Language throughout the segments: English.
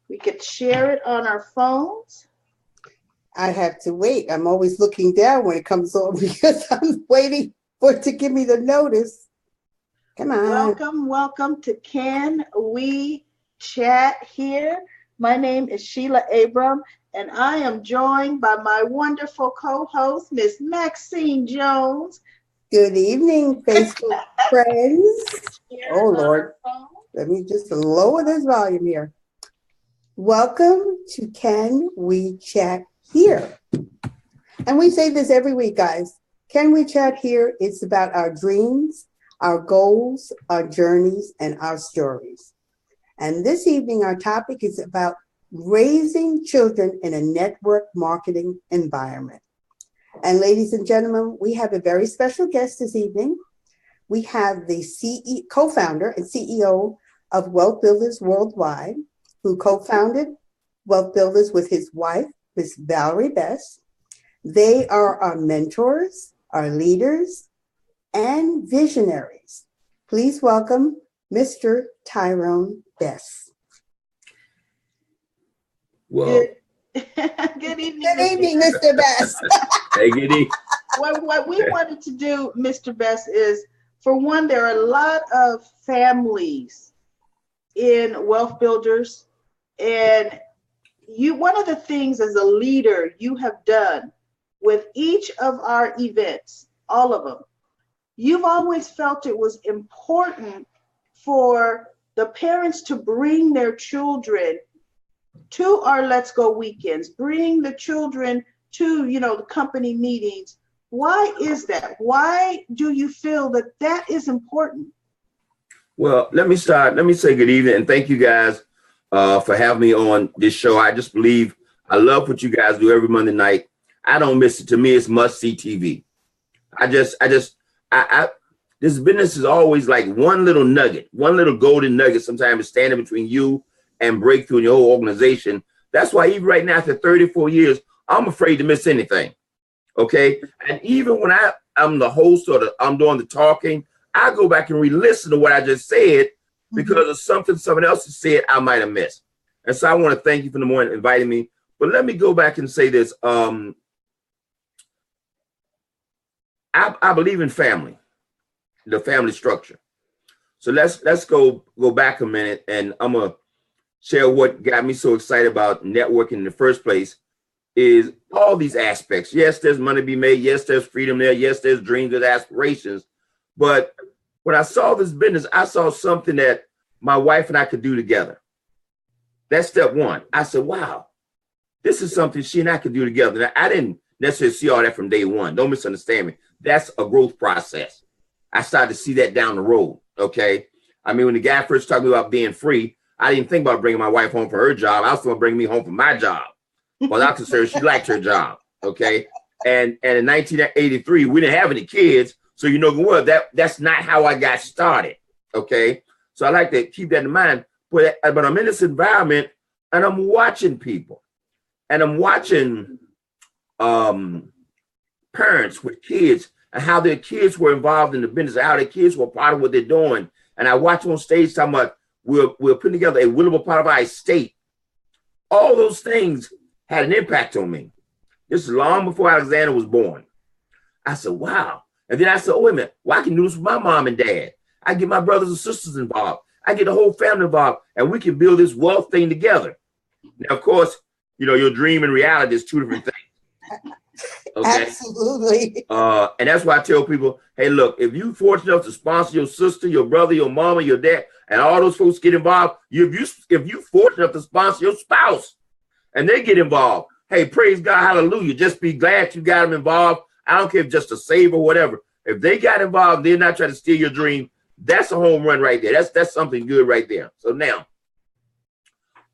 We could share it on our phones. I have to wait. I'm always looking down when it comes on because I'm waiting for it to give me the notice. Come on. Welcome to Can We Chat Here? My name is Sheila Abram, and I am joined by my wonderful co-host, Miss Maxine Jones. Good evening, Facebook friends. Oh, Lord. Let me just lower this volume here. Welcome to Can We Chat Here? And we say this every week, guys. Can We Chat Here? It's about our dreams, our goals, our journeys, and our stories. And this evening, our topic is about raising children in a network marketing environment. And ladies and gentlemen, we have a very special guest this evening. We have the co-founder and CEO of Wealth Builders Worldwide, who co-founded Wealth Builders with his wife, Miss Valerie Best. They are our mentors, our leaders, and visionaries. Please welcome Mr. Tyrone Best. Well, good evening. Good evening, Mr. Best. Hey, good evening. What we wanted to do, Mr. Best, is, for one, there are a lot of families in Wealth Builders, and one of the things as a leader you have done with each of our events, all of them, you've always felt it was important for the parents to bring their children to our Let's Go weekends, bring the children to, the company meetings. Why is that? Why do you feel that that is important? Well, let me start. Let me say good evening and thank you guys for having me on this show. I just believe I love what you guys do every Monday night. I don't miss it. To me, it's must see TV. This business is always like one little nugget, one little golden nugget. Sometimes it's standing between you and breakthrough in your whole organization. That's why even right now, after 34 years, I'm afraid to miss anything. Okay. And even when I'm the host or I'm doing the talking, I go back and re-listen to what I just said because of something someone else has said I might have missed. And so I want to thank you for the morning inviting me. But let me go back and say this. I believe in family, the family structure. So let's go back a minute, and I'm gonna share what got me so excited about networking in the first place is all these aspects. Yes, there's money to be made. Yes, there's freedom there. Yes, there's dreams and aspirations. But when I saw this business, I saw something that my wife and I could do together. That's step one. I said, wow, this is something she and I could do together. Now, I didn't necessarily see all that from day one. Don't misunderstand me. That's a growth process. I started to see that down the road. Okay. I mean, when the guy first talked about being free, I didn't think about bringing my wife home for her job. I was going to bring me home for my job. Well, I'm concerned she liked her job. Okay. And in 1983, we didn't have any kids. So, that's not how I got started. Okay. So I like to keep that in mind. But I'm in this environment and I'm watching people and I'm watching parents with kids and how their kids were involved in the business, how their kids were part of what they're doing. And I watch them on stage talking about we're putting together a willable part of our estate. All those things had an impact on me. This is long before Alexander was born. I said, wow. And then I said, oh, wait a minute. Well, I can do this with my mom and dad. I get my brothers and sisters involved. I get the whole family involved, and we can build this wealth thing together. Now, of course, your dream and reality is two different things. Okay. Absolutely. And that's why I tell people, hey, look, if you fortunate enough to sponsor your sister, your brother, your mama, your dad, and all those folks get involved, if you fortunate enough to sponsor your spouse and they get involved, hey, praise God, hallelujah. Just be glad you got them involved. I don't care if just a save or whatever. If they got involved, they're not trying to steal your dream. That's a home run right there. That's something good right there. So now,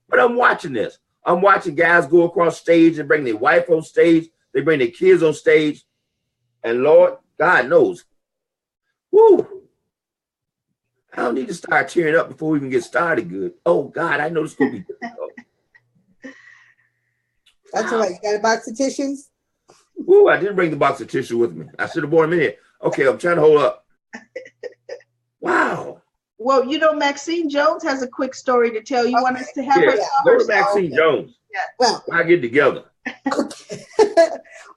but I'm watching this. I'm watching guys go across stage and bring their wife on stage. They bring their kids on stage. And Lord, God knows. Woo. I don't need to start tearing up before we even get started good. Oh, God, I know this is going to be difficult. That's all right. You got a box of tissues? Woo, I didn't bring the box of tissue with me. I should have brought them in here. Okay, I'm trying to hold up. Wow. Well, you know, Maxine Jones has a quick story to tell. You want us to have her Yeah, tell go to herself? Maxine Jones. Yeah. Well, I get together. okay.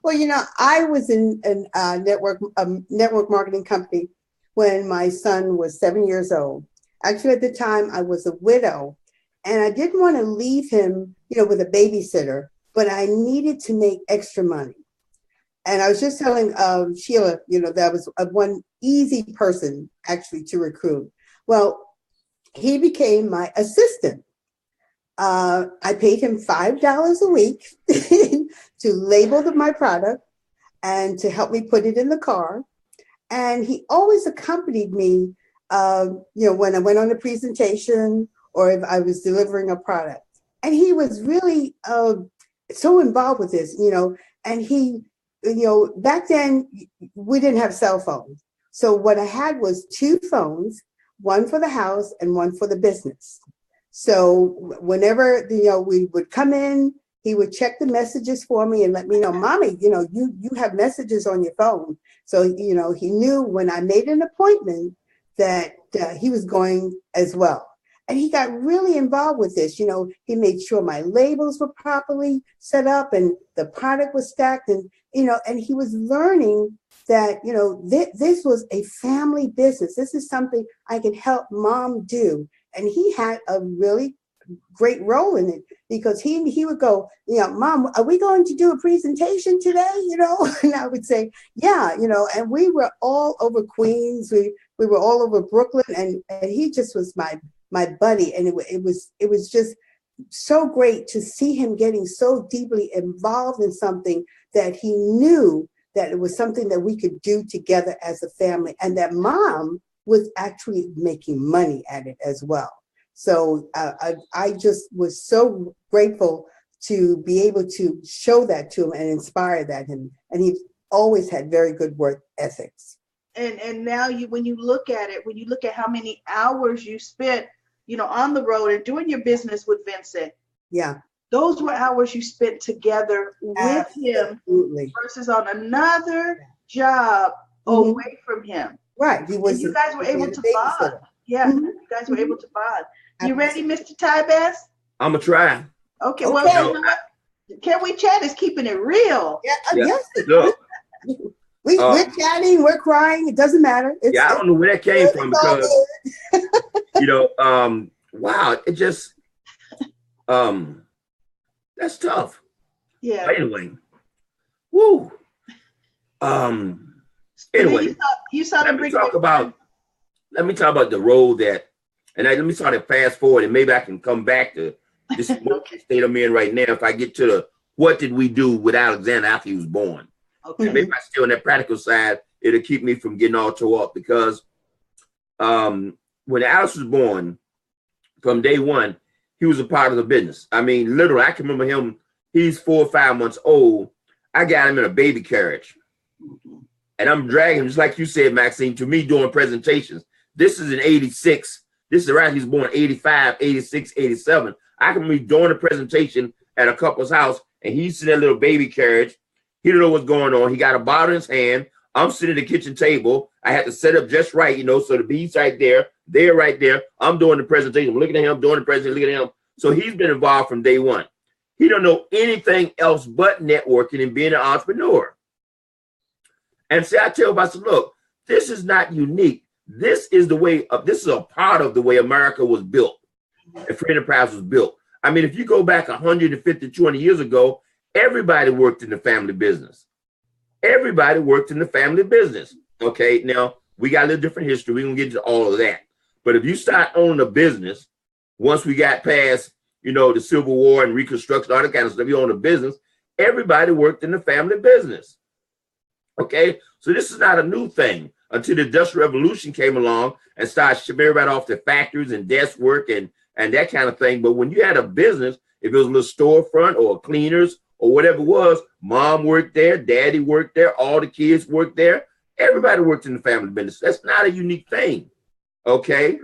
Well, you know, I was in a network marketing company when my son was 7 years old. Actually, at the time, I was a widow, and I didn't want to leave him, you know, with a babysitter, but I needed to make extra money. And I was just telling Sheila, you know, that was one easy person actually to recruit. Well, he became my assistant. I paid him $5 a week to label my product and to help me put it in the car. And he always accompanied me, you know, when I went on a presentation or if I was delivering a product. And he was really so involved with this, you know, and he, you know, back then we didn't have cell phones. So what I had was 2 phones, one for the house and one for the business. So whenever, you know, we would come in, he would check the messages for me and let me know, Mommy, you know, you have messages on your phone. So, you know, he knew when I made an appointment that he was going as well. And he got really involved with this. You know, he made sure my labels were properly set up and the product was stacked. And, you know, and he was learning that, you know, this was a family business. This is something I can help Mom do. And he had a really great role in it because he would go, you know, Mom, are we going to do a presentation today? You know, and I would say, yeah, you know, and we were all over Queens. We were all over Brooklyn, and he just was my buddy. And it was just so great to see him getting so deeply involved in something that he knew that it was something that we could do together as a family, and that Mom was actually making money at it as well. So I just was so grateful to be able to show that to him and inspire that him. And he's always had very good work ethics. And now when you look at how many hours you spent, you know, on the road and doing your business with Vincent. Yeah. Those were hours you spent together with him versus on another job away from him. Right. He was. And you guys were able to bond. Yeah. You guys were able to bond. You ready, Mr. Ty Bass? I'm gonna try. Okay. Well, you know what? Can We Chat is keeping it real. Yeah. Yes. Look, we're chatting. We're crying. It doesn't matter. I don't know where that came from because you know, wow, it just that's tough. Yeah. But anyway, woo. Anyway, you saw let me talk about the role that. And let me sort of fast forward, and maybe I can come back to this state I'm in right now. If I get to what did we do with Alexander after he was born? Okay. And maybe I still on that practical side, it'll keep me from getting all tore up because when Alex was born, from day one, he was a part of the business. I mean, literally, I can remember him. He's 4 or 5 months old. I got him in a baby carriage, and I'm dragging him, just like you said, Maxine, to me doing presentations. This is in '86. This is right. He's born 85, 86, 87. I can be doing a presentation at a couple's house, and he's in that little baby carriage. He don't know what's going on. He got a bottle in his hand. I'm sitting at the kitchen table. I had to set up just right, you know, so the beat's right there. They're right there. I'm doing the presentation. I'm looking at him, doing the presentation, looking at him. So he's been involved from day one. He don't know anything else but networking and being an entrepreneur. And see, I tell him, I said, look, this is not unique. This is a part of the way America was built and free enterprise was built. I mean, if you go back 150, 200 years ago, everybody worked in the family business. Everybody worked in the family business. Okay, now we got a little different history. We're going to get into all of that. But if you start owning a business, once we got past, you know, the Civil War and Reconstruction, all that kind of stuff, you own a business, everybody worked in the family business. Okay, so this is not a new thing. Until the Industrial Revolution came along and started shipping everybody off to factories and desk work and that kind of thing. But when you had a business, if it was a little storefront or cleaners or whatever it was, Mom worked there, Daddy worked there, all the kids worked there. Everybody worked in the family business. That's not a unique thing, okay?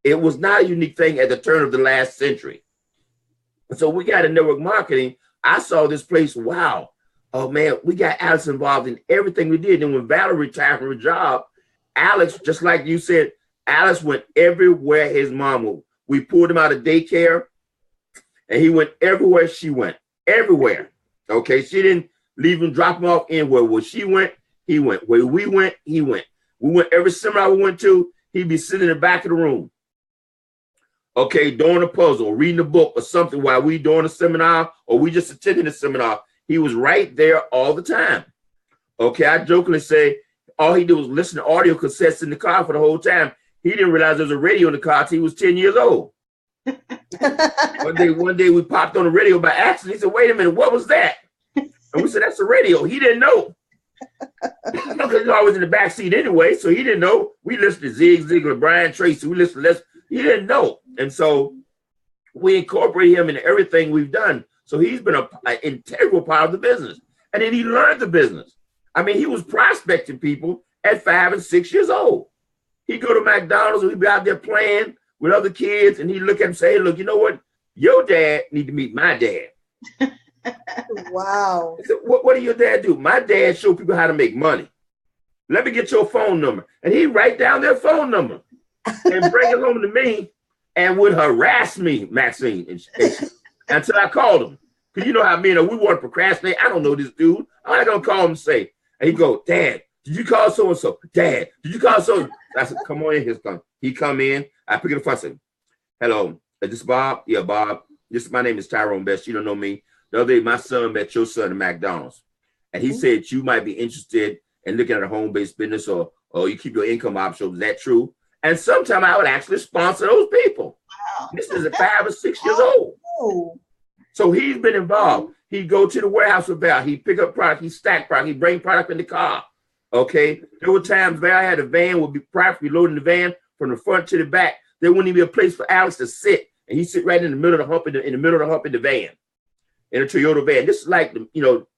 It was not a unique thing at the turn of the last century. So we got in network marketing. I saw this place, wow. Oh, man, we got Alex involved in everything we did. And when Valerie retired from her job, Alex, just like you said, Alice went everywhere his mom went. We pulled him out of daycare, and he went everywhere she went. Everywhere. Okay, she didn't leave him, drop him off anywhere. Where she went, he went. Where we went, he went. We went every seminar we went to, he'd be sitting in the back of the room. Okay, doing a puzzle, reading a book or something while we doing a seminar or we just attending the seminar. He was right there all the time. Okay, I jokingly say all he did was listen to audio cassettes in the car for the whole time. He didn't realize there was a radio in the car until he was 10 years old. One day we popped on the radio by accident. He said, wait a minute, what was that? And we said, that's the radio. He didn't know. Because he's always in the back seat anyway, so he didn't know. We listened to Zig Ziglar, Brian Tracy. We listened to this. He didn't know. And so we incorporate him in everything we've done. So he's been an integral part of the business. And then he learned the business. I mean, he was prospecting people at 5 and 6 years old. He'd go to McDonald's and he'd be out there playing with other kids. And he'd look at him and say, hey, look, you know what? Your dad need to meet my dad. Wow. I said, what do your dad do? My dad show people how to make money. Let me get your phone number. And he'd write down their phone number and bring it home to me and would harass me, Maxine, until I called him. Because you know how me and we want to procrastinate. I don't know this dude. I'm not going to call him and say, and he'd go, Dad, did you call so-and-so? Dad, did you call so-and-so? I said, come on in. Here's come. He come in. I pick it up. I said, hello, is this Bob? Yeah, Bob. My name is Tyrone Best. You don't know me. The other day, my son met your son at McDonald's. And he said you might be interested in looking at a home-based business or you keep your income options. Is that true? And sometimes I would actually sponsor those people. Wow. This is at 5 or 6 years old. Oh. So he's been involved. He'd go to the warehouse with Val. He'd pick up product. He'd stack product. He'd bring product in the car. Okay. There were times Val had a van, would be product be loading the van from the front to the back. There wouldn't even be a place for Alex to sit. And he'd sit right in the middle of the hump in the van. In a Toyota van. This is like,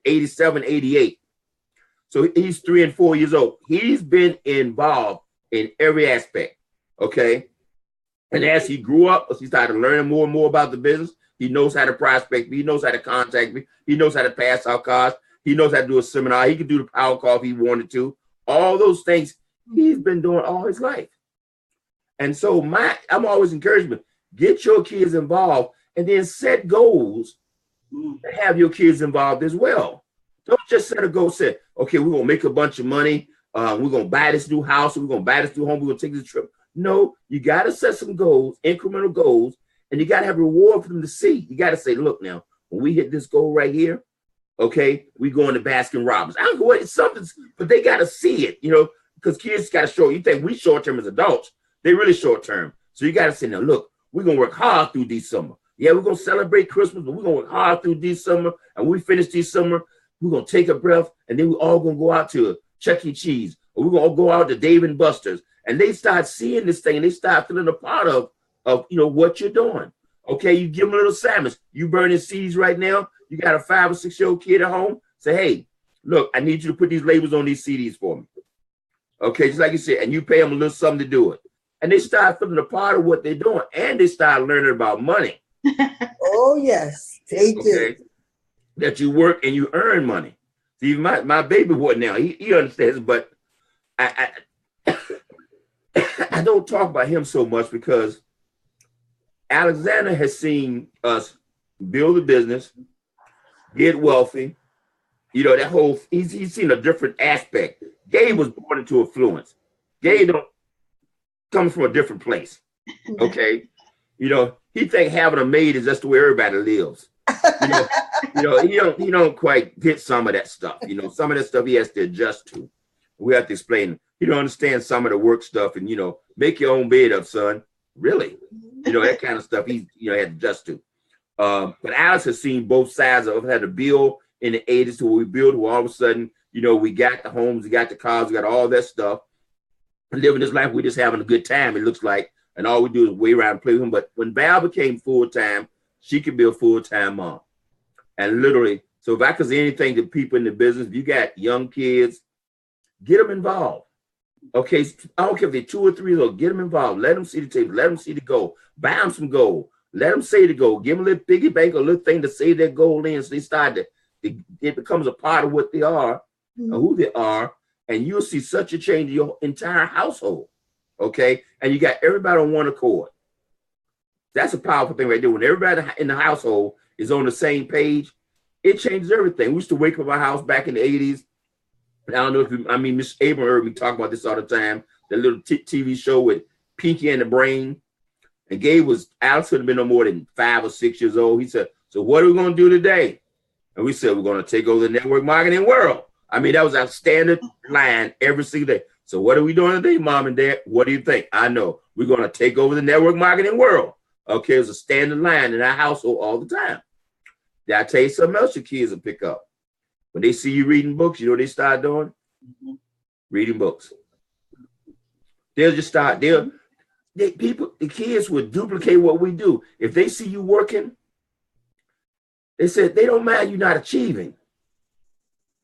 87, 88. So he's 3 and 4 years old. He's been involved in every aspect. Okay. And as he grew up, he started learning more and more about the business. He knows how to prospect me. He knows how to contact me. He knows how to pass out cards. He knows how to do a seminar. He could do the power call if he wanted to. All those things he's been doing all his life. And so I'm always encouraging, get your kids involved and then set goals to have your kids involved as well. Don't just set a goal, say, okay, we're going to make a bunch of money. We're going to buy this new house. We're going to buy this new home. We're going to take this trip. No, you got to set some goals, incremental goals, and you got to have a reward for them to see. You got to say, look now, when we hit this goal right here, okay, we going to Baskin Robbins. I don't know what it's something, but they got to see it, because kids got to show. You think we short-term as adults, they really short-term. So you got to say, now, look, we're going to work hard through December. Yeah, we're going to celebrate Christmas, but we're going to work hard through December. And when we finish December, we're going to take a breath, and then we're all going to go out to Chuck E. Cheese, or we're going to go out to Dave and Buster's. And they start seeing this thing, and they start feeling a part of what you're doing. Okay, you give them a little sandwich. You burning seeds right now. You got a 5 or 6 year old kid at home. Say, hey, look, I need you to put these labels on these CDs for me. Okay, just like you said, and you pay them a little something to do it. And they start feeling a part of what they're doing, and they start learning about money. Oh, yes, they do. Okay? That you work and you earn money. See, my baby boy now, he understands, but I don't talk about him so much because Alexander has seen us build a business, get wealthy. That whole, he's seen a different aspect. Gabe was born into affluence. Gabe comes from a different place. Okay. He think having a maid is just the way everybody lives. He don't quite get some of that stuff. Some of that stuff he has to adjust to. We have to explain. He don't understand some of the work stuff and, make your own bed up, son. Really? That kind of stuff he, had to adjust to. But Alice has seen both sides of had to build in the 80s to where we build, where all of a sudden, we got the homes, we got the cars, we got all that stuff. And living this life, we're just having a good time, it looks like. And all we do is wait around and play with him. But when Val became full-time, she could be a full-time mom. And literally, so if I could say anything to people in the business, if you got young kids, get them involved. Okay, I don't care if they're 2 or 3 years old, get them involved. Let them see the table. Let them see the goal. Buy them some gold. Let them say the goal. Give them a little piggy bank, a little thing to say their goal in. So they start it becomes a part of what they are, or who they are. And you'll see such a change in your entire household. Okay. And you got everybody on one accord. That's a powerful thing right there. When everybody in the household is on the same page, it changes everything. We used to wake up our house back in the 80s. I don't know if Miss Abram heard me talk about this all the time. The little TV show with Pinky and the Brain. And Alex could have been no more than 5 or 6 years old. He said, so what are we going to do today? And we said, we're going to take over the network marketing world. I mean, that was our standard line every single day. So what are we doing today, Mom and Dad? What do you think? I know. We're going to take over the network marketing world. Okay, it's a standard line in our household all the time. Did I tell you something else your kids will pick up? When they see you reading books, you know what they start doing? Reading books. They'll just start, the kids would duplicate what we do. If they see you working, they said they don't mind you not achieving.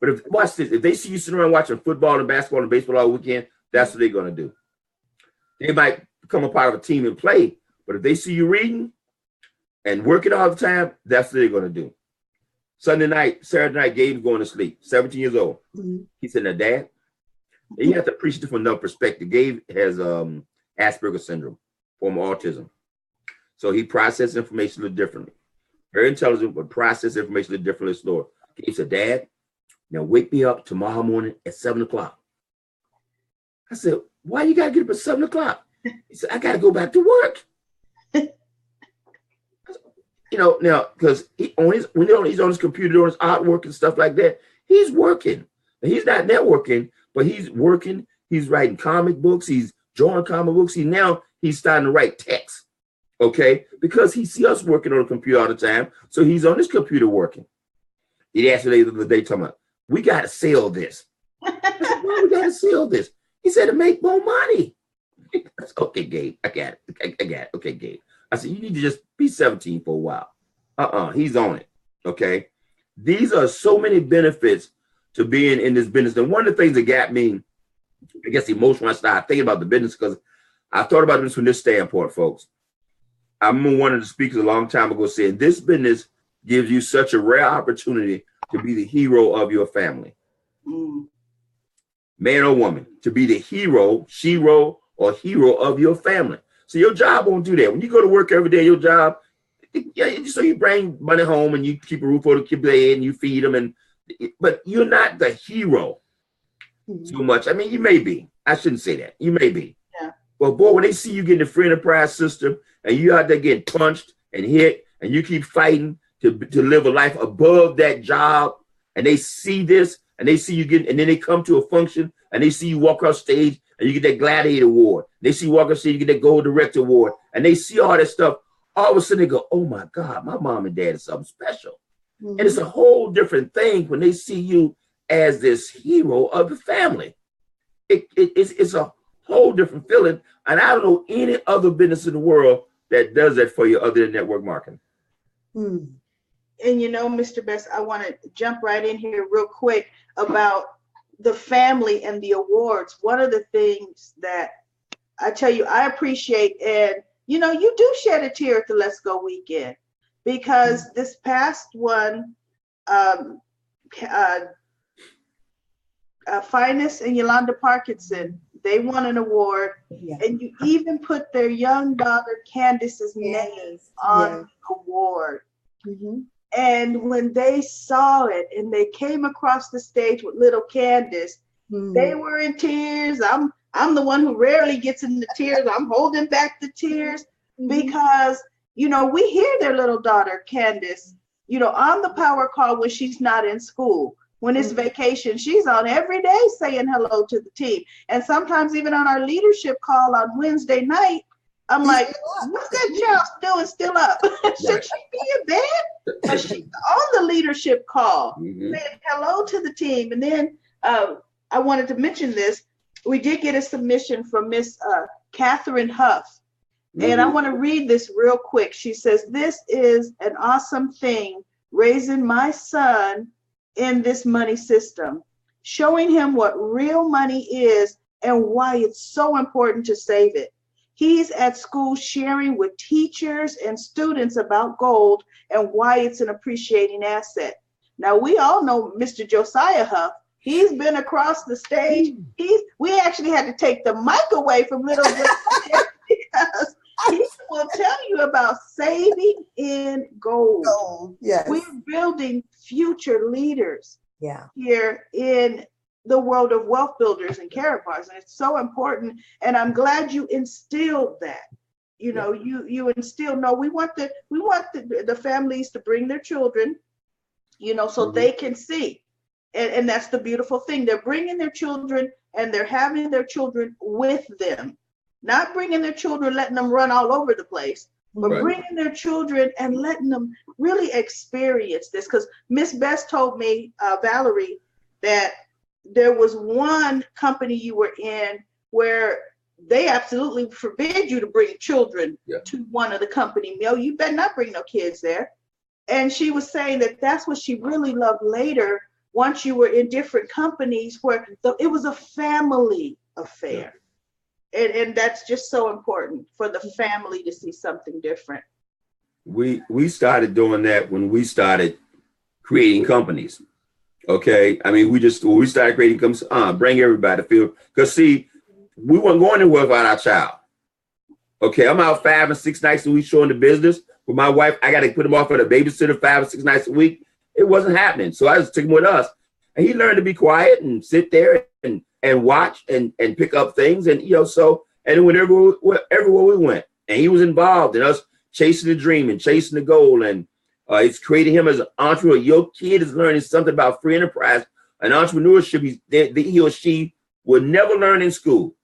But watch this, if they see you sitting around watching football and basketball and baseball all weekend, that's what they're going to do. They might become a part of a team and play, but if they see you reading and working all the time, that's what they're going to do. Saturday night, Gabe's going to sleep, 17 years old. Mm-hmm. He said, now, Dad, you have to appreciate it from another perspective. Gabe has Asperger's syndrome, form of autism. So he processes information a little differently. Very intelligent, but processes information a little differently, slower. Gabe said, Dad, now wake me up tomorrow morning at 7 o'clock. I said, why you got to get up at 7 o'clock? He said, I got to go back to work. Now, because when he's on his computer doing his artwork and stuff like that, he's working. And he's not networking, but he's working. He's writing comic books. He's drawing comic books. He's starting to write text, okay? Because he sees us working on the computer all the time, so he's on his computer working. He asked me the other day, talking about, we got to sell this. I said, why we got to sell this? He said, to make more money. Okay, Gabe, I got it. Okay, Gabe. I said, you need to just be 17 for a while. He's on it, okay? These are so many benefits to being in this business. And one of the things that got me, I guess, emotional when I started thinking about the business, because I thought about this from this standpoint, folks. I remember one of the speakers a long time ago saying, this business gives you such a rare opportunity to be the hero of your family. Mm. Man or woman, to be the hero, shero, or hero of your family. So your job won't do that. When you go to work every day, your job, so you bring money home and you keep a roof over the kid's head and you feed them, but you're not the hero so much. I mean, you may be. I shouldn't say that. You may be. Yeah. But boy, when they see you getting the free enterprise system and you out there getting punched and hit and you keep fighting to live a life above that job, and they see this and they see you getting, and then they come to a function and they see you walk off stage and you get that Gladiator Award. They see you walk off stage, you get that Gold Director Award, and they see all that stuff. All of a sudden they go, oh my God, my mom and dad is something special. Mm-hmm. And it's a whole different thing when they see you as this hero of the family. It's a whole different feeling. And I don't know any other business in the world that does that for you other than network marketing. Mm. And Mr. Best, I want to jump right in here real quick about the family and the awards. One of the things that I tell you I appreciate, and you do shed a tear at the Let's Go weekend, because this past one, Finest and Yolanda Parkinson, they won an award, and you even put their young daughter Candace's name on the award. Mm-hmm. And when they saw it and they came across the stage with little Candace, they were in tears. I'm the one who rarely gets in the tears. I'm holding back the tears because, we hear their little daughter, Candace, on the power call when she's not in school. When it's vacation, she's on every day saying hello to the team. And sometimes even on our leadership call on Wednesday night, I'm like, what's that child doing still up? Should she be in bed? But she's on the leadership call, saying hello to the team. And then I wanted to mention this. We did get a submission from Miss Catherine Huff. And I want to read this real quick. She says, this is an awesome thing, raising my son in this money system, showing him what real money is and why it's so important to save it. He's at school sharing with teachers and students about gold and why it's an appreciating asset. Now, we all know Mr. Josiah Huff, He's been across the stage. We actually had to take the mic away from little Brian because he will tell you about saving in gold. Yes. We're building future leaders Yeah. here in the world of wealth builders and Karatbars, and it's so important. And I'm glad you instilled that. You know, you instill. No, we want the families to bring their children, you know, so they can see. And that's the beautiful thing. They're bringing their children and they're having their children with them, not bringing their children, letting them run all over the place, but bringing their children and letting them really experience this. Because Miss Bess told me, Valerie, that there was one company you were in where they absolutely forbid you to bring children to one of the company. No, you better not bring no kids there. And she was saying that that's what she really loved later, once you were in different companies where it was a family affair. And that's just so important for the family to see something different. We started doing that when we started creating companies. Okay. I mean, when we started creating companies, bring everybody to feel, because see, we weren't going anywhere without our child. Okay. I'm out 5 and 6 nights a week showing the business with my wife. I got to put him off at a babysitter 5 or 6 nights a week. It wasn't happening. So I just took him with us. And he learned to be quiet and sit there and watch and pick up things. And, you know, so, and whenever everywhere we went, and he was involved in us chasing the dream and chasing the goal. And it's creating him as an entrepreneur. Your kid is learning something about free enterprise and entrepreneurship. He or she will never learn in school.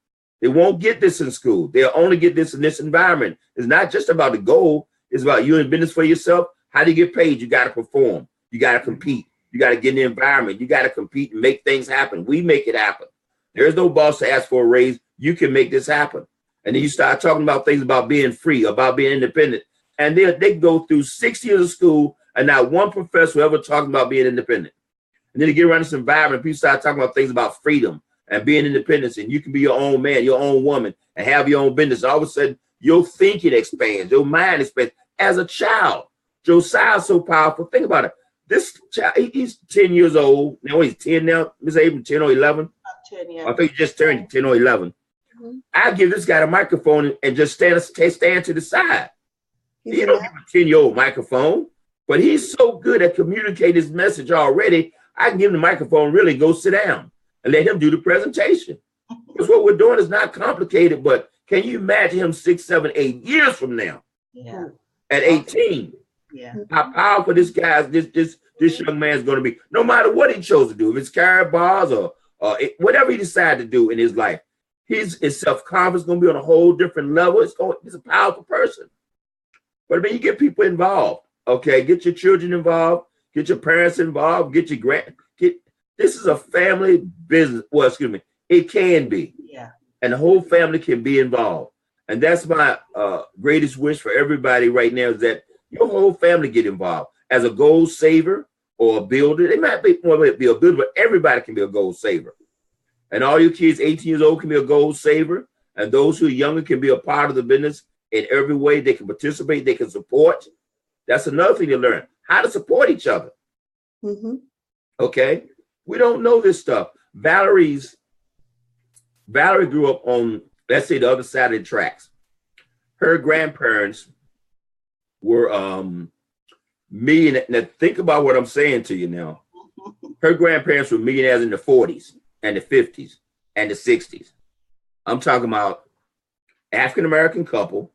They won't get this in school. They'll only get this in this environment. It's not just about the goal. It's about you in business for yourself. How do you get paid? You got to perform. You got to compete. You got to get in the environment. You got to compete and make things happen. We make it happen. There's no boss to ask for a raise. You can make this happen. And then you start talking about things about being free, about being independent. And they go through 6 years of school and not one professor ever talking about being independent. And then they get around this environment, people start talking about things about freedom and being independent. And you can be your own man, your own woman, and have your own business. All of a sudden, your thinking expands, your mind expands. As a child, Josiah's so powerful. Think about it. This child, he's 10 years old. Now he's 10 now, Miss Abram, 10 or 11. 10, yeah. I think he just turned 10 or 11. I give this guy a microphone and just stand to the side. He don't give a 10-year-old microphone, but he's so good at communicating his message already. I can give him the microphone, really go sit down and let him do the presentation. Because what we're doing is not complicated, but can you imagine him 6, 7, 8 years from now? Yeah. At 18. Yeah. How powerful this young man's going to be, no matter what he chose to do. If it's Karatbars or whatever he decided to do in his life, his self-confidence is going to be on a whole different level. He's a powerful person. But I mean, you get people involved. Okay, get your children involved, get your parents involved, get your this is a family business. Well, excuse me, it can be. Yeah. And the whole family can be involved. And that's my greatest wish for everybody right now, is that your whole family get involved as a goal saver or a builder. They might be a builder, but everybody can be a goal saver. And all your kids 18 years old can be a goal saver. And those who are younger can be a part of the business in every way. They can participate, they can support. That's another thing to learn, how to support each other. Okay. We don't know this stuff. Valerie grew up on, let's say, the other side of the tracks. Her grandparents were millionaires. Now think about what I'm saying to you now. Her grandparents were millionaires in the 40s and the 50s and the 60s. I'm talking about African-American couple,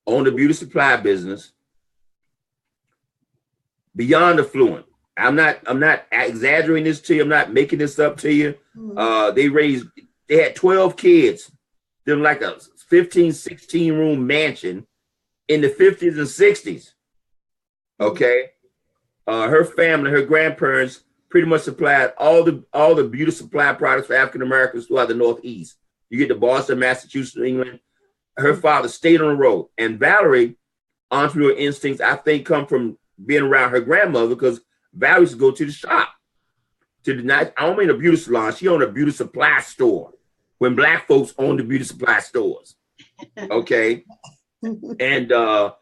owned a beauty supply business, beyond affluent. I'm not exaggerating this to you. I'm not making this up to you. They had 12 kids. They're like a 15, 16 room mansion in the 50s and 60s. Okay. Her family, her grandparents pretty much supplied all the beauty supply products for African Americans throughout the Northeast. You get to Boston, Massachusetts, England. Her father stayed on the road. And Valerie, entrepreneur instincts, I think, come from being around her grandmother, because Valerie used to go to the shop. I don't mean a beauty salon. She owned a beauty supply store when Black folks owned the beauty supply stores. Okay. And Val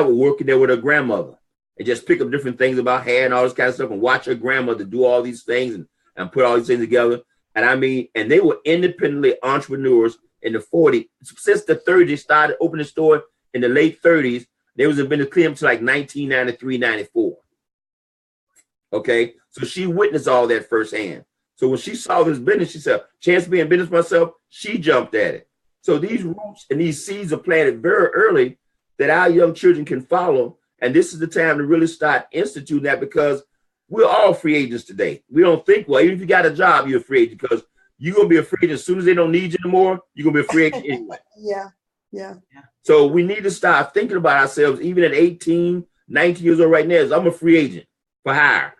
was working there with her grandmother. and just pick up different things about hair and all this kind of stuff and watch her grandmother do all these things and put all these things together. And I mean, and they were independently entrepreneurs in the 40s. Since the 30s, they started opening a store in the late 30s. They was in business clear up to like 1993, 94. Okay, so she witnessed all that firsthand. So when she saw this business, she said, chance to be in business myself, she jumped at it. So these roots and these seeds are planted very early that our young children can follow. And this is the time to really start instituting that, because we're all free agents today. We don't think, well, even if you got a job, you're a free agent, because you're going to be a free agent as soon as they don't need you anymore. You're going to be a free agent anyway. Yeah. So we need to start thinking about ourselves, even at 18, 19 years old right now, as I'm a free agent for hire.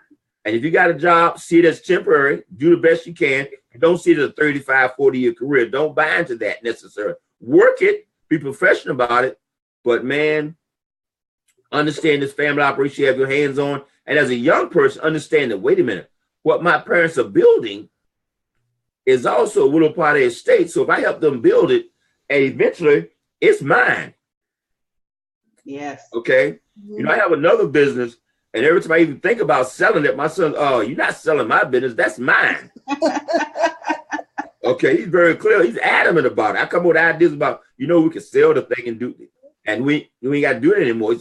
And if you got a job, see it as temporary, do the best you can. Don't see it as a 35, 40-year career. Don't buy into that necessarily. Work it, be professional about it. But man, understand this family operation you have your hands on. And as a young person, understand that, wait a minute, what my parents are building is also a little part of their estate. So if I help them build it, and eventually it's mine. Yes. Okay. Mm-hmm. You know, I have another business, and every time I even think about selling it, my son, oh, you're not selling my business. That's mine. Okay. He's very clear. He's adamant about it. I come with ideas about, we can sell the thing and do it. And we ain't got to do it anymore.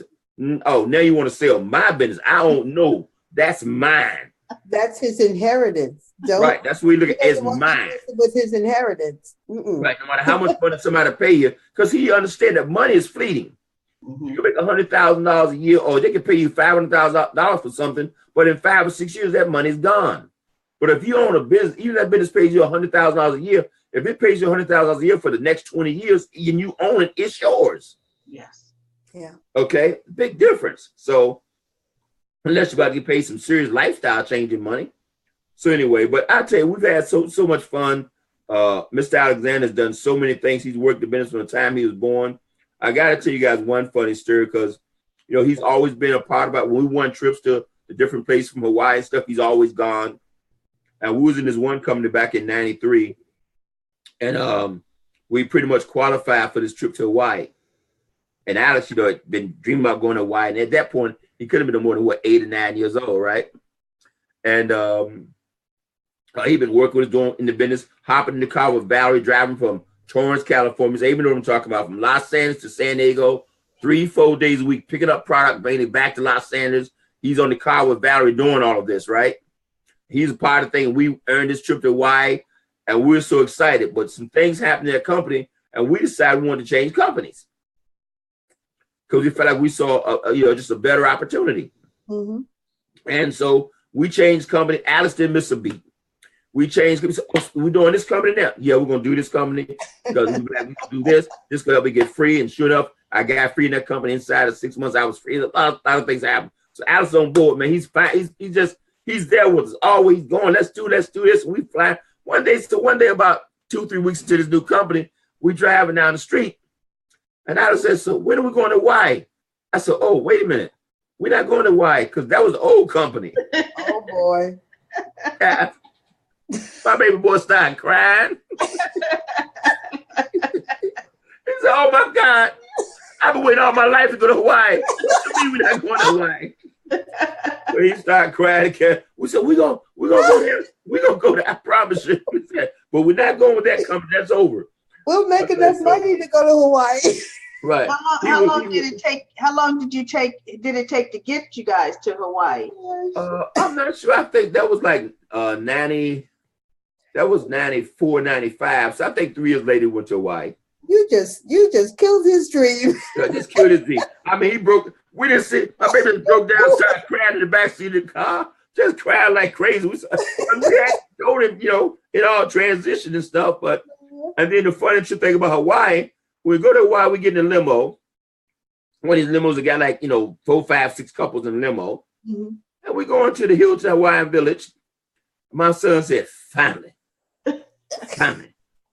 Oh, now you want to sell my business. I don't know. That's mine. That's his inheritance. Right. That's what we look at as mine. With his inheritance. Mm-mm. Right. No matter how much money somebody pay you, because he understands that money is fleeting. Mm-hmm. You can make $100,000 a year, or they can pay you $500,000 for something, but in 5 or 6 years, that money's gone. But if you own a business, even that business pays you $100,000 a year, if it pays you $100,000 a year for the next 20 years and you own it, it's yours. Yes. Yeah. Okay. Big difference. So unless you're about to get paid some serious lifestyle changing money. So anyway, but I tell you, we've had so much fun. Mr. Alexander has done so many things. He's worked the business from the time he was born. I got to tell you guys one funny story, because, he's always been a part of it. When we won trips to the different places from Hawaii and stuff, he's always gone. And we was in this one company back in 93. And we pretty much qualified for this trip to Hawaii. And Alex, had been dreaming about going to Hawaii. And at that point, he could have been no more than 8 or 9 years old, right? And he'd been working with us doing in the business, hopping in the car with Valerie, driving from Torrance, California. So even though I'm talking about from Los Angeles to San Diego, 3-4 days a week, picking up product, bringing it back to Los Angeles. He's on the car with Valerie doing all of this, right? He's a part of the thing. We earned this trip to Hawaii, and we were so excited. But some things happened in that company, and we decided we wanted to change companies, because we felt like we saw, just a better opportunity. Mm-hmm. And so we changed company. Alice didn't miss a beat. We changed. We said, we're doing this company now. Yeah, we're going to do this company because we can do this. This could help me get free. And sure enough, I got free in that company. Inside of 6 months, I was free. A lot of things happened. So Alice on board, man. He's fine. He's there with us, always going, let's do this. We fly. One day about 2-3 weeks into this new company, we driving down the street. And Alice said, so when are we going to Hawaii? I said, oh, wait a minute. We're not going to Hawaii, because that was the old company. Oh, boy. Yeah. My baby boy started crying. He said, oh, my God. I've been waiting all my life to go to Hawaii. What do you mean we're not going to Hawaii? So he started crying again. We said, we're gonna go there. We're gonna go there, I promise you. But we're not going with that company. That's over. We'll make enough money to go to Hawaii. Right. How long did it take? How long did it take to get you guys to Hawaii? I'm not sure. I think that was like 90. That was 94, 95. So I think 3 years later we went to Hawaii. You just killed his dream. Yeah, just killed his dream. I mean, he broke. We didn't see. My baby just broke down, started crying in the backseat of the car, just crying like crazy. We told him, it all transitioned and stuff. But and then the funny thing about Hawaii, when we go to Hawaii, we get in a limo. One of these limos that got like 4, 5, 6 couples in a limo, and we go into the Hilton Hawaiian Village. My son said, "Finally."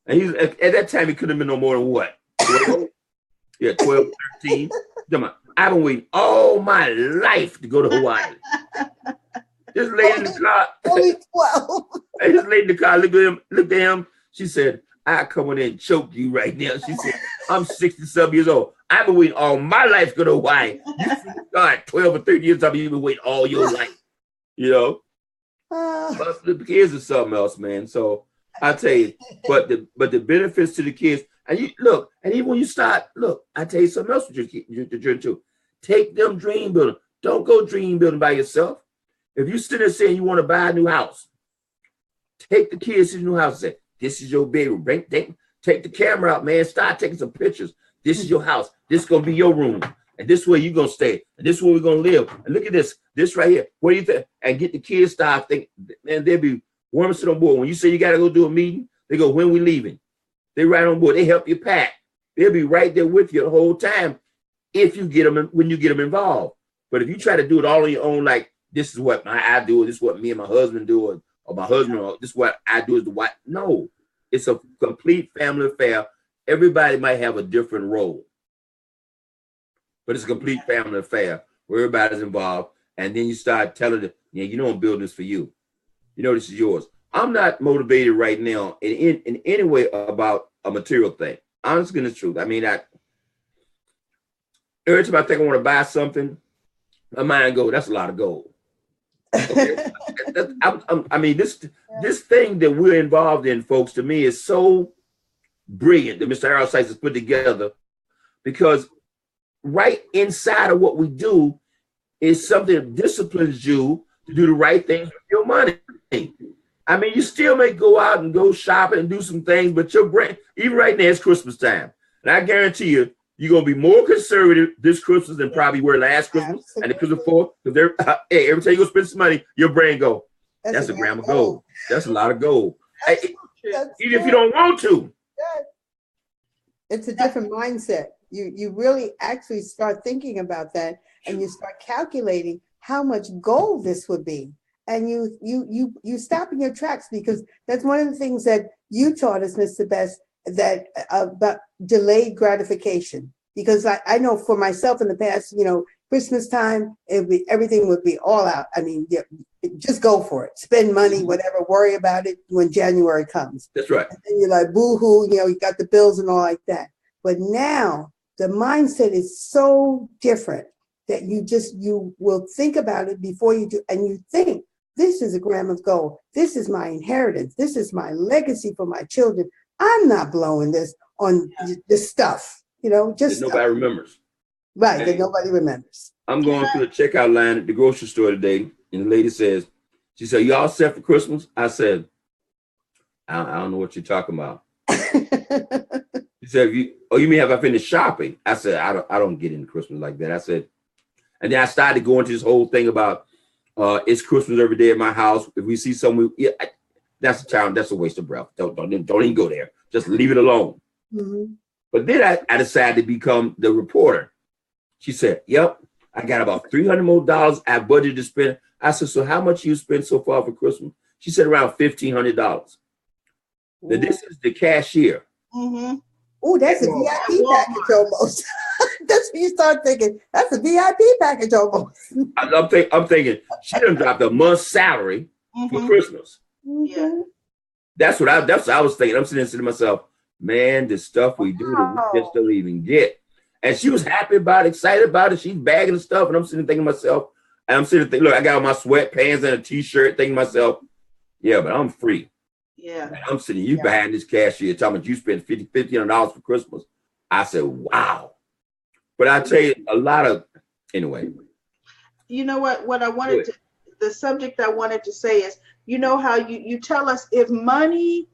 And he's at that time he couldn't have been no more than what? 12? Yeah, 12, 13. I've been waiting all my life to go to Hawaii. This lady in the car. Only 12. And this lady in the car looked at him. She said, I come in and choke you right now. She said, I'm 67 years old. I've been waiting all my life to go to Hawaii. You start 12 or 13 years, you've been waiting all your life, you know. But the kids are something else, man. So I tell you, but the benefits to the kids, and you look, and even when you start, look, I tell you something else with your children too. Take them dream building. Don't go dream building by yourself. If you sit there saying you want to buy a new house, take the kids to the new house and say, this is your bedroom. Take the camera out, man. Start taking some pictures. This is your house. This is going to be your room. And this is where you're going to stay. And this is where we're going to live. And look at this. This right here. What do you think? And get the kids start thinking. And they'll be warm to on board. When you say you got to go do a meeting, they go, when we leaving? They right on board. They help you pack. They'll be right there with you the whole time if you get them, when you get them involved. But if you try to do it all on your own, like this is what I do, this is what me and my husband do, or my husband, or this is what I do as the wife. No, it's a complete family affair. Everybody might have a different role, but it's a complete family affair where everybody's involved. And then you start telling them, yeah, you know, I'm building this for you. You know, this is yours. I'm not motivated right now in any way about a material thing. Honestly, the truth. I mean, every time I think I want to buy something, my mind goes, that's a lot of gold. Okay? I mean, this thing that we're involved in, folks, to me is so brilliant that Mr. Harold Sykes has put together, because right inside of what we do is something that disciplines you to do the right things with your money. I mean, you still may go out and go shopping and do some things, but your brain, even right now, it's Christmas time. And I guarantee you, you're going to be more conservative this Christmas than probably were last Christmas and the Christmas before. Because hey, every time you go spend some money, your brain go, that's a gram of gold. That's a lot of gold. Hey, even if you don't want to. It's a different mindset. You really actually start thinking about that, and you start calculating how much gold this would be. And you stop in your tracks, because that's one of the things that you taught us, Mr. Best, that about delayed gratification. Because I know for myself in the past, you know, Christmas time, everything would be all out. I mean, just go for it. Spend money, whatever, worry about it when January comes. That's right. And then you're like, boo-hoo, you know, you got the bills and all like that. But now the mindset is so different that you will think about it before you do. And you think, this is a gram of gold. This is my inheritance. This is my legacy for my children. I'm not blowing this on this stuff, you know, just nobody remembers. Right, that nobody remembers. I'm going through the checkout line at the grocery store today, and the lady says, she said, you all set for Christmas? I said, I don't know what you're talking about. She said, you mean have I finished shopping? I said, I don't get into Christmas like that. I said, and then I started going to this whole thing about it's Christmas every day at my house. If we see someone, that's a waste of breath. Don't even go there. Just leave it alone. Mm-hmm. But then I decided to become the reporter. She said, yep, I got about $300 more I budgeted to spend. I said, so how much you spent so far for Christmas? She said around $1,500. Now this is the cashier. Mm-hmm. Oh, that's a VIP package almost. That's when you start thinking, that's a VIP package almost. I'm thinking she done dropped a month's salary for Christmas. Yeah. That's what I was thinking. I'm sitting to myself, man, the stuff we do that we just don't even get. And she was happy about it, excited about it. She's bagging the stuff. And I'm sitting thinking to myself, look, I got on my sweatpants and a t-shirt, thinking to myself, yeah, but I'm free. Yeah. And I'm sitting, you behind this cashier talking about you spent $1,500 for Christmas. I said, wow. But I tell you, a lot of, anyway. You know what I wanted to, the subject I wanted to say is, you know how you tell us if money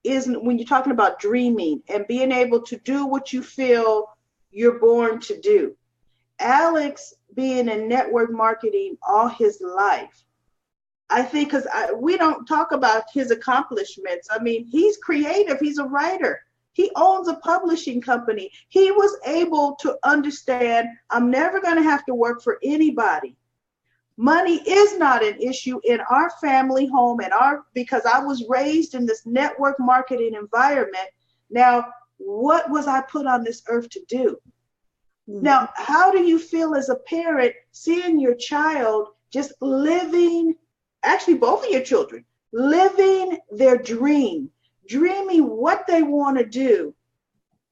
isn't, when you're talking about dreaming and being able to do what you feel you're born to do. Alex being in network marketing all his life, I think, because we don't talk about his accomplishments. I mean, he's creative. He's a writer. He owns a publishing company. He was able to understand, I'm never going to have to work for anybody. Money is not an issue in our family home because I was raised in this network marketing environment. Now, what was I put on this earth to do? Mm-hmm. Now, how do you feel as a parent seeing your child just living, actually both of your children, living their dream, dreaming what they want to do,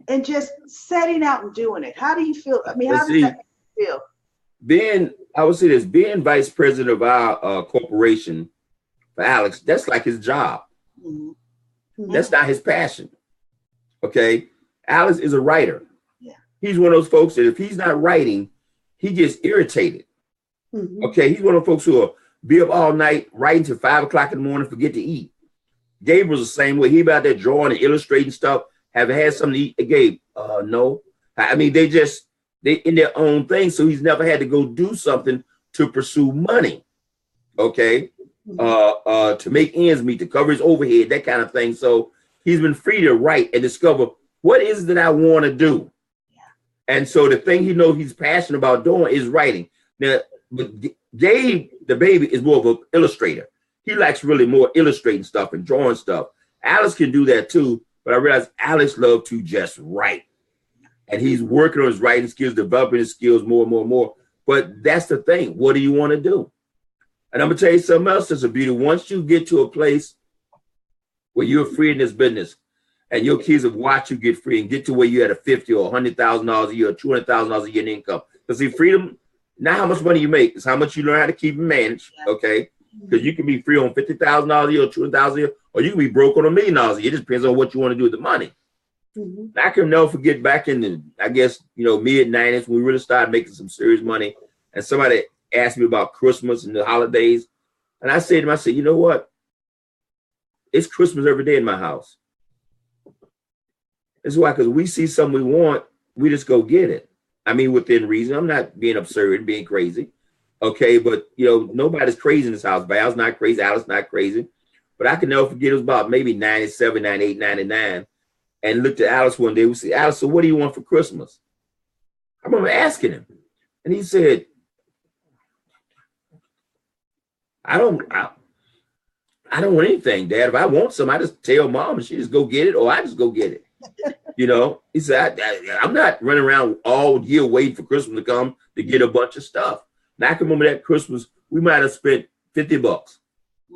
and just setting out and doing it. How do you feel? I mean, how does that make you feel? I would say this, being vice president of our corporation for Alex, that's like his job. Mm-hmm. That's not his passion. Okay. Alex is a writer. Yeah. He's one of those folks that if he's not writing, he gets irritated. Mm-hmm. Okay. He's one of the folks who will be up all night writing till 5 o'clock in the morning, forget to eat. Gabriel's the same way. He about there drawing and illustrating stuff. Have had something to eat? Gabe, no. I mean, they in their own thing. So he's never had to go do something to pursue money. Okay. To make ends meet, to cover his overhead, that kind of thing. So he's been free to write and discover what is it that I want to do. Yeah. And so the thing he knows he's passionate about doing is writing. Now, but Gabe, the baby, is more of an illustrator. He likes really more illustrating stuff and drawing stuff. Alex can do that too, but I realized Alex loves to just write. And he's working on his writing skills, developing his skills more and more and more. But that's the thing. What do you want to do? And I'm going to tell you something else that's a beauty. Once you get to a place where you're free in this business and your kids have watched you get free and get to where you're at a $50,000 or $100,000 a year or $200,000 a year in income. Because see, freedom, not how much money you make, it's how much you learn how to keep and manage. Okay. Because you can be free on $50,000 a year or $200,000 a year, or you can be broke on $1 million a year. It just depends on what you want to do with the money. Mm-hmm. I can never forget back in the, I guess, mid-90s when we really started making some serious money, and somebody asked me about Christmas and the holidays, and I said to him, you know what? It's Christmas every day in my house. That's why, because we see something we want, we just go get it. I mean, within reason. I'm not being absurd and being crazy. Okay, but nobody's crazy in this house. Val's not crazy, Alice not crazy. But I can never forget, it was about maybe 97, 98, 99. And looked at Alice one day. We said, Alice, so what do you want for Christmas? I remember asking him. And he said, I don't want anything, Dad. If I want some, I just tell Mom and she just go get it, or I just go get it. He said, I'm not running around all year waiting for Christmas to come to get a bunch of stuff. And I can remember that Christmas, we might have spent $50,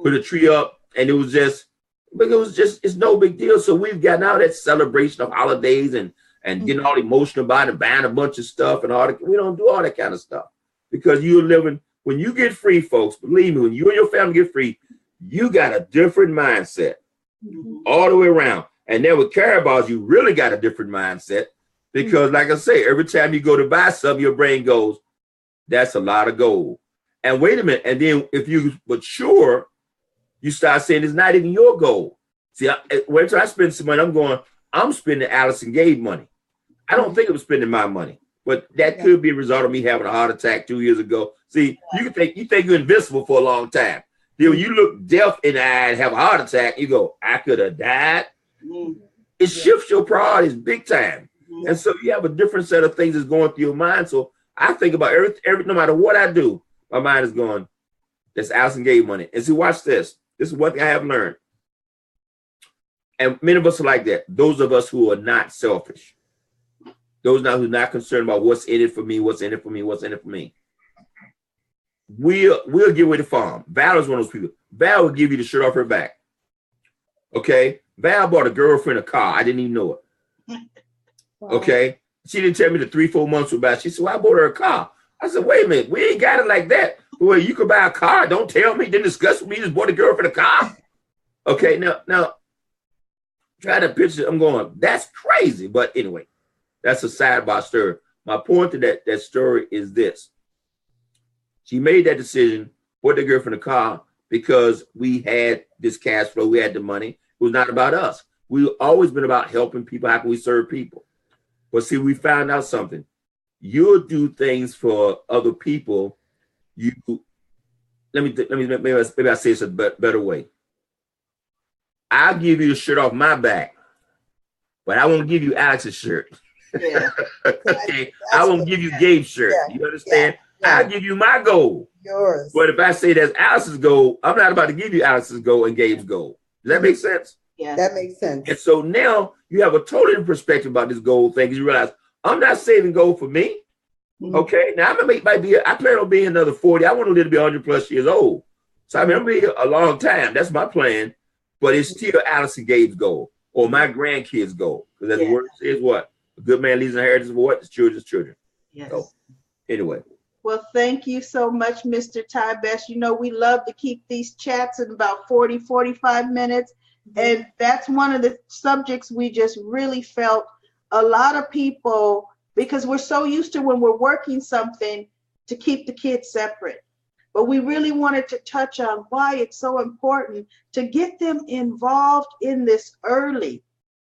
put a tree up, and it's no big deal. So we've gotten out that celebration of holidays and getting all emotional about it, buying a bunch of stuff and all that. We don't do all that kind of stuff because you're living, when you get free, folks, believe me, when you and your family get free, you got a different mindset all the way around. And then with Carabao's, you really got a different mindset because like I say, every time you go to buy something, your brain goes, that's a lot of gold. And wait a minute. And then if you mature, you start saying it's not even your goal. See, when I spend some money, I'm spending Alice and Gabe money. I don't think I'm spending my money, but that could be a result of me having a heart attack 2 years ago. See, you think you're invincible for a long time. Then when you look deaf in the eye and have a heart attack, you go, I could have died. It shifts your priorities big time. And so you have a different set of things that's going through your mind. So I think about every no matter what I do, my mind is going, that's Alice and Gabe money. And see, watch this. This is what I have learned. And many of us are like that. Those of us who are not selfish. Those now who are not concerned about what's in it for me, what's in it for me, what's in it for me. We'll give away the farm. Val is one of those people. Val will give you the shirt off her back. Okay? Val bought a girlfriend a car. I didn't even know it. Wow. Okay? She didn't tell me the 3-4 months were back. She said, well, I bought her a car. I said, wait a minute. We ain't got it like that. Well, you could buy a car. Don't tell me. Didn't discuss with me. Just bought a girlfriend a car. Okay? Now, try to picture. I'm going, that's crazy. But anyway, that's a sidebar story. My point to that story is this. She made that decision, bought the girlfriend a car because we had this cash flow. We had the money. It was not about us. We've always been about helping people. How can we serve people? But see, we found out something. You'll do things for other people. Maybe I say this a better way. I'll give you the shirt off my back, but I won't give you Alex's shirt. Yeah. Okay, I won't give you Gabe's shirt. Yeah. You understand? Yeah. I'll give you my gold. Yours. But if I say that's Alice's gold, I'm not about to give you Alice's gold and Gabe's gold. Does that make sense? Yeah, that makes sense. And so now you have a totally different perspective about this gold thing because you realize I'm not saving gold for me. Mm-hmm. Okay, now I plan on being another 40. I want to live to be 100 plus years old. So I mean, I'm going to be a long time. That's my plan. But it's still Alice and Gabe's goal or my grandkids' goal. Because as the word says, what? A good man leaves an inheritance for what? His children's children. Yes. So, anyway. Well, thank you so much, Mr. Ty Best. You know, we love to keep these chats in about 40, 45 minutes. And that's one of the subjects we just really felt a lot of people, because we're so used to when we're working something to keep the kids separate. But we really wanted to touch on why it's so important to get them involved in this early.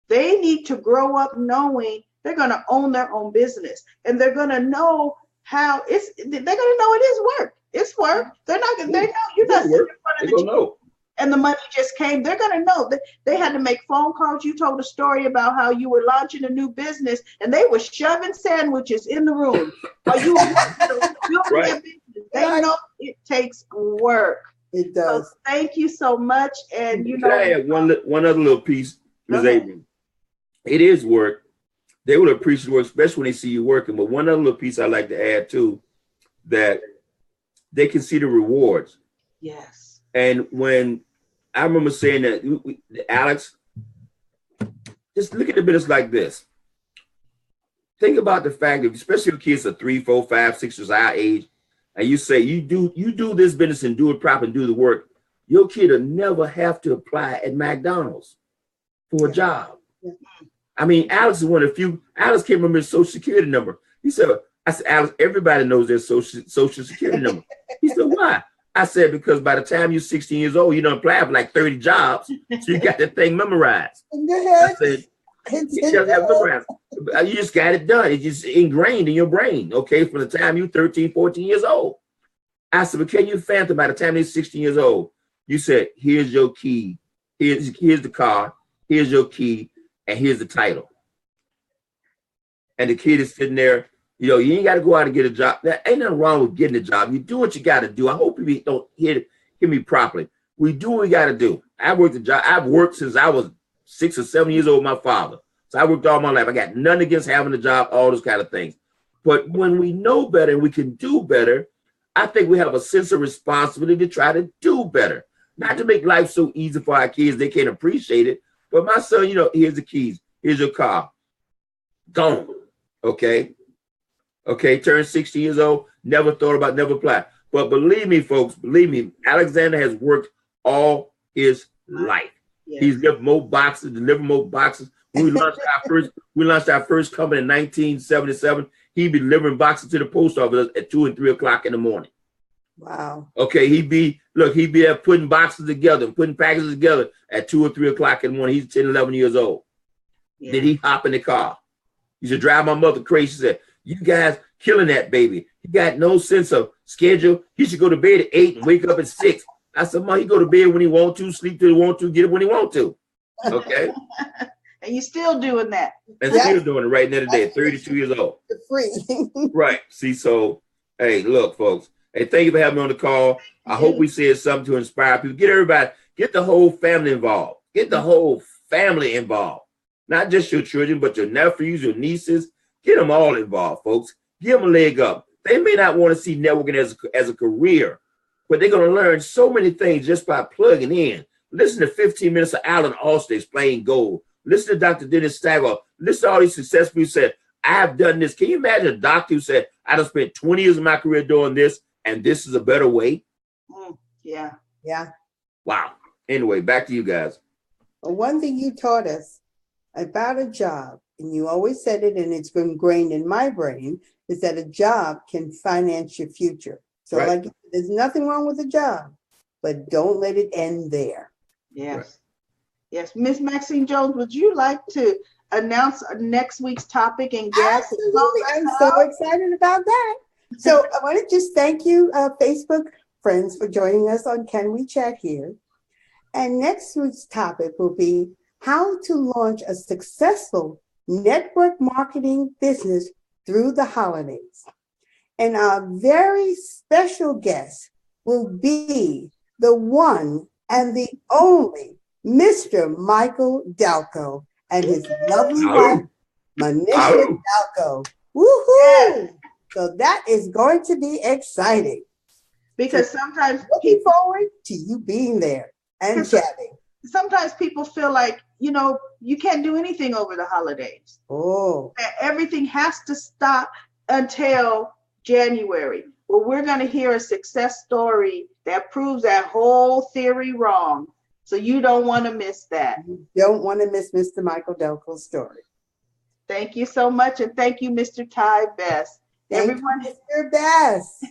They need to grow up knowing they're going to own their own business, and they're going to know how they're going to know it is work. It's work. They're not going to, they know you're not sitting in front of the TV and the money just came. They're going to know that they had to make phone calls. You told a story about how you were launching a new business and they were shoving sandwiches in the room while you were building their business. They know it takes work. It does. So thank you so much. And you know, can I add one other little piece, Ms. Abram? It is work. They will appreciate work, especially when they see you working. But one other little piece I like to add too, that they can see the rewards. Yes. And when I remember saying that, Alex, just look at the business like this. Think about the fact that, especially if kids are 3, 4, 5, 6 years our age, and you say you do this business and do it proper and do the work, your kid will never have to apply at McDonald's for a job. Yeah. I mean, Alex is one of the few. Alex can't remember his social security number. He said, I said, Alex, everybody knows their social security number. He said, why? I said, because by the time you're 16 years old, you don't apply for like 30 jobs. So you got that thing memorized. I said, you just have memorized. You just got it done. It's just ingrained in your brain, okay, from the time you're 13, 14 years old. I said, but can you fathom by the time they're 16 years old, you said, here's your key. Here's the car. Here's your key. And here's the title. And the kid is sitting there, you ain't got to go out and get a job. There ain't nothing wrong with getting a job. You do what you got to do. I hope you don't hear me properly. We do what we got to do. I've worked since I was 6 or 7 years old with my father. So I worked all my life. I got nothing against having a job, all those kind of things. But when we know better and we can do better, I think we have a sense of responsibility to try to do better. Not to make life so easy for our kids, they can't appreciate it. But my son, here's the keys. Here's your car. Gone. Okay. Turned 60 years old. Never applied. But believe me, folks, Alexander has worked all his life. Yes. He's lifted more boxes, delivered more boxes. When we launched our first company in 1977. He'd be delivering boxes to the post office at 2 and 3 o'clock in the morning. Wow. Okay, he'd be there putting boxes together, putting packages together at 2 or 3 o'clock in the morning. He's 10, 11 years old. Yeah. Then he hop in the car. He should drive my mother crazy. She said, you guys killing that baby. He got no sense of schedule. He should go to bed at 8 and wake up at 6. I said, Mom, he go to bed when he want to, sleep till he want to, get up when he want to. Okay. And you still doing that. And still doing it right now today at 32 years old. Free. Right. See, so, hey, look, folks. Hey, thank you for having me on the call. I hope we said something to inspire people. Get the whole family involved. Get the whole family involved. Not just your children, but your nephews, your nieces. Get them all involved, folks. Give them a leg up. They may not want to see networking as a career, but they're going to learn so many things just by plugging in. Listen to 15 minutes of Alan Austin explain gold. Listen to Dr. Dennis Stagwell. Listen to all these successful people who said, I have done this. Can you imagine a doctor who said, I done spent 20 years of my career doing this, and this is a better way? Yeah. Wow. Anyway, back to you guys. Well, one thing you taught us about a job, and you always said it, and it's been ingrained in my brain, is that a job can finance your future. So right. Like, there's nothing wrong with a job, but don't let it end there. Yes. Right. Yes. Miss Maxine Jones, would you like to announce next week's topic and guest? Absolutely. I'm so excited about that. So I want to just thank you, Facebook friends, for joining us on Can We Chat Here. And next week's topic will be how to launch a successful network marketing business through the holidays. And our very special guest will be the one and the only Mr. Michael Dalco and his lovely wife, Manisha Dalco. Woohoo! Yes. So that is going to be exciting. Because sometimes looking forward to you being there and chatting. sometimes people feel like, you know, you can't do anything over the holidays. Oh. That everything has to stop until January. Well, we're going to hear a success story that proves that whole theory wrong. So you don't want to miss that. You don't want to miss Mr. Michael Delco's story. Thank you so much. And thank you, Mr. Ty Best. Thank Everyone, you, Mr. Best.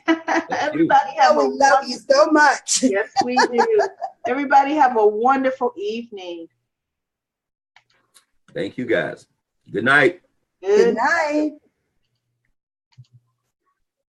everybody have We love you so much. Yes, we do. Everybody have a wonderful evening. Thank you, guys. Good night. Good night.